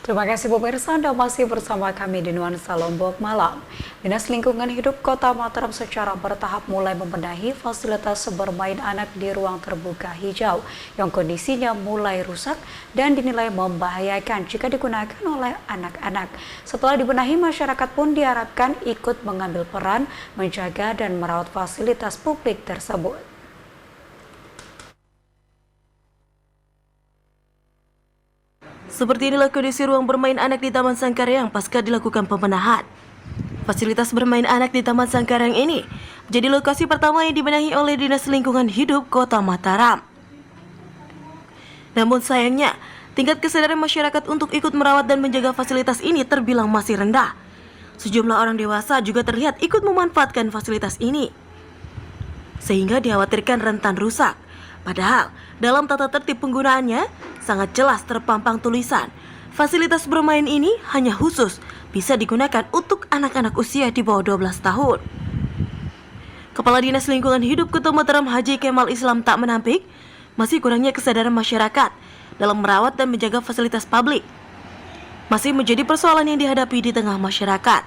Terima kasih pemirsa, Anda masih bersama kami di Nuansa Lombok Malam. Dinas Lingkungan Hidup Kota Mataram secara bertahap mulai membenahi fasilitas bermain anak di ruang terbuka hijau yang kondisinya mulai rusak dan dinilai membahayakan jika digunakan oleh anak-anak. Setelah dibenahi, masyarakat pun diharapkan ikut mengambil peran menjaga dan merawat fasilitas publik tersebut. Seperti inilah kondisi ruang bermain anak di Taman Sangkaryang pasca dilakukan pembenahan. Fasilitas bermain anak di Taman Sangkaryang ini menjadi lokasi pertama yang dibenahi oleh Dinas Lingkungan Hidup Kota Mataram. Namun sayangnya, tingkat kesadaran masyarakat untuk ikut merawat dan menjaga fasilitas ini terbilang masih rendah. Sejumlah orang dewasa juga terlihat ikut memanfaatkan fasilitas ini, sehingga dikhawatirkan rentan rusak. Padahal, dalam tata tertib penggunaannya, sangat jelas terpampang tulisan, fasilitas bermain ini hanya khusus bisa digunakan untuk anak-anak usia di bawah 12 tahun. Kepala Dinas Lingkungan Hidup Kota Mataram Haji Kemal Islam tak menampik, masih kurangnya kesadaran masyarakat dalam merawat dan menjaga fasilitas publik. Masih menjadi persoalan yang dihadapi di tengah masyarakat.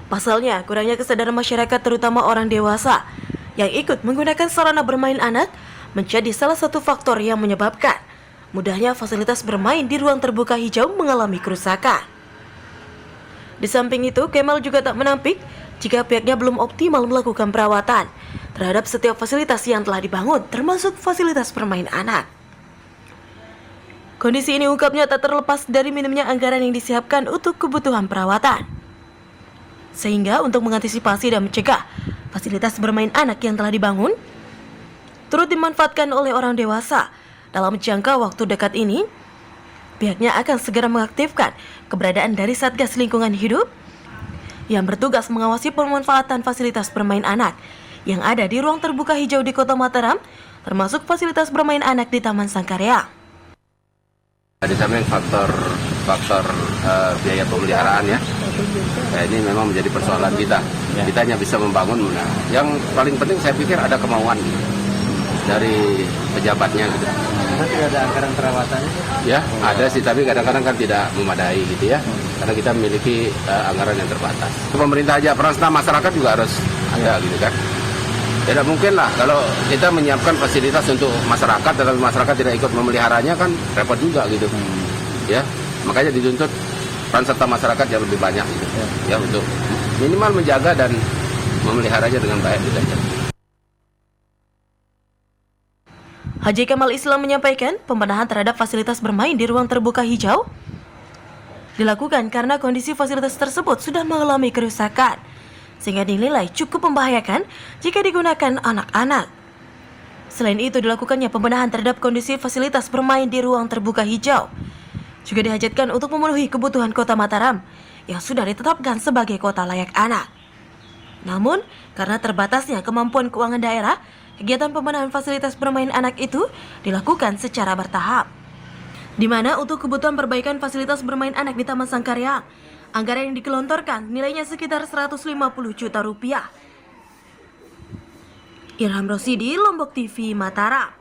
Pasalnya, kurangnya kesadaran masyarakat terutama orang dewasa yang ikut menggunakan sarana bermain anak menjadi salah satu faktor yang menyebabkan mudahnya fasilitas bermain di ruang terbuka hijau mengalami kerusakan. Di samping itu, Kemal juga tak menampik jika pihaknya belum optimal melakukan perawatan terhadap setiap fasilitas yang telah dibangun, termasuk fasilitas bermain anak. Kondisi ini ungkapnya tak terlepas dari minimnya anggaran yang disiapkan untuk kebutuhan perawatan. Sehingga untuk mengantisipasi dan mencegah fasilitas bermain anak yang telah dibangun turut dimanfaatkan oleh orang dewasa dalam jangka waktu dekat ini, pihaknya akan segera mengaktifkan keberadaan dari Satgas Lingkungan Hidup yang bertugas mengawasi pemanfaatan fasilitas bermain anak yang ada di ruang terbuka hijau di Kota Mataram, termasuk fasilitas bermain anak di Taman Sangkaryang. Di samping faktor biaya pemeliharaan ya, ini memang menjadi persoalan kita. Kita hanya bisa membangun. Nah, yang paling penting saya pikir ada kemauan dari pejabatnya gitu. Tidak ada anggaran perawatannya? Ya, ada sih, tapi kadang-kadang kan tidak memadai gitu ya. Karena kita memiliki anggaran yang terbatas. Pemerintah aja, peran serta masyarakat juga harus ada gitu kan. Tidak mungkin lah kalau kita menyiapkan fasilitas untuk masyarakat, tetapi masyarakat tidak ikut memeliharanya kan repot juga gitu. Ya, makanya dituntut peran serta masyarakat yang lebih banyak gitu. Ya, untuk minimal menjaga dan memeliharanya dengan baik gitu aja. Haji Kemal Islam menyampaikan pembenahan terhadap fasilitas bermain di ruang terbuka hijau dilakukan karena kondisi fasilitas tersebut sudah mengalami kerusakan, sehingga dinilai cukup membahayakan jika digunakan anak-anak. Selain itu, dilakukannya pembenahan terhadap kondisi fasilitas bermain di ruang terbuka hijau juga dihajatkan untuk memenuhi kebutuhan Kota Mataram yang sudah ditetapkan sebagai kota layak anak. Namun, karena terbatasnya kemampuan keuangan daerah, kegiatan pembenahan fasilitas bermain anak itu dilakukan secara bertahap, di mana untuk kebutuhan perbaikan fasilitas bermain anak di Taman Sangkaryang, anggaran yang digelontorkan nilainya sekitar 150 juta rupiah. Ilham Rosidi, Lombok TV, Mataram.